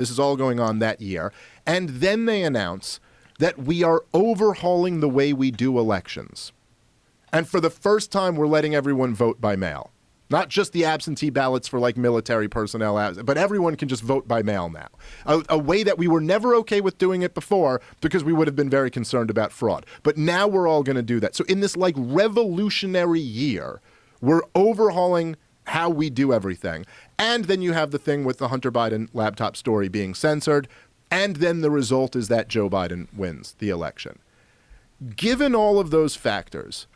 This is all going on that year. And then they announce that we are overhauling the way we do elections. And for the first time, we're letting everyone vote by mail. Not just the absentee ballots for like military personnel, but everyone can just vote by mail now. A way that we were never okay with doing it before because we would have been very concerned about fraud. But now we're all going to do that. So in this like revolutionary year, we're overhauling how we do everything. And then you have the thing with the Hunter Biden laptop story being censored. And then the result is that Joe Biden wins the election. Given all of those factors,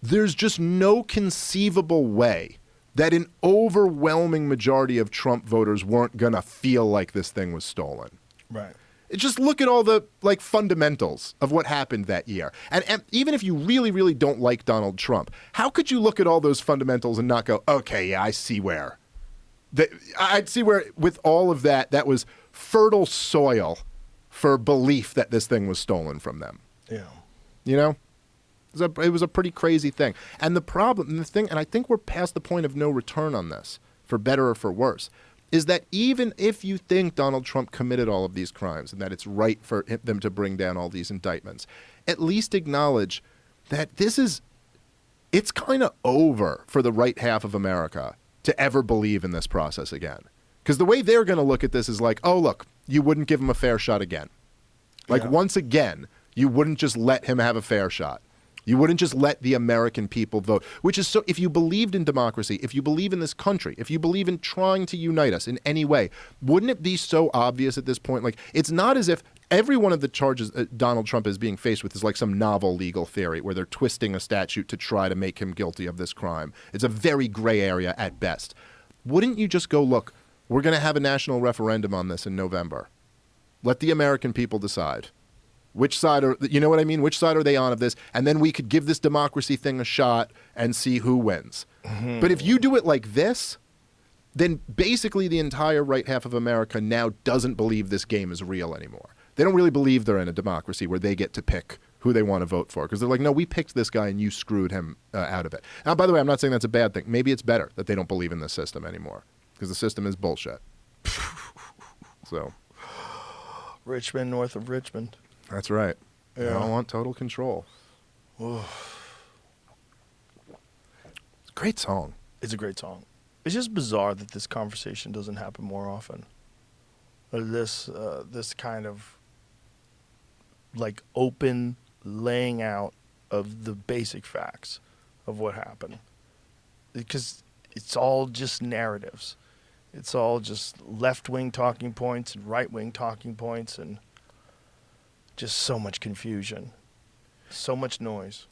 there's just no conceivable way that an overwhelming majority of Trump voters weren't going to feel like this thing was stolen. Right. Just look at all the like fundamentals of what happened that year. And even if you really, really don't like Donald Trump, how could you look at all those fundamentals and not go, okay, yeah, I see where. I'd see where with all of that, that was fertile soil for belief that this thing was stolen from them. Yeah. You know? It was a pretty crazy thing. And the problem, and the thing, and I think we're past the point of no return on this, for better or for worse, is that even if you think Donald Trump committed all of these crimes and that it's right for them to bring down all these indictments, at least acknowledge that it's kind of over for the right half of America to ever believe in this process again. Because the way they're going to look at this is like, oh, look, you wouldn't give him a fair shot again. Like, once again, you wouldn't just let him have a fair shot. You wouldn't just let the American people vote, which is so, if you believed in democracy, if you believe in this country, if you believe in trying to unite us in any way, wouldn't it be so obvious at this point? Like, it's not as if every one of the charges Donald Trump is being faced with is like some novel legal theory where they're twisting a statute to try to make him guilty of this crime. It's a very gray area at best. Wouldn't you just go, look, we're going to have a national referendum on this in November. Let the American people decide. Which side are, you know what I mean? Which side are they on of this? And then we could give this democracy thing a shot and see who wins. Mm-hmm. But if you do it like this, then basically the entire right half of America now doesn't believe this game is real anymore. They don't really believe they're in a democracy where they get to pick who they want to vote for. Because they're like, no, we picked this guy and you screwed him out of it. Now, by the way, I'm not saying that's a bad thing. Maybe it's better that they don't believe in this system anymore. Because the system is bullshit. So. Richmond, north of Richmond. That's right. Yeah. They all want total control. Great song. It's a great song. It's just bizarre that this conversation doesn't happen more often. This kind of like open laying out of the basic facts of what happened. Because it's all just narratives. It's all just left-wing talking points and right-wing talking points and just so much confusion. So much noise.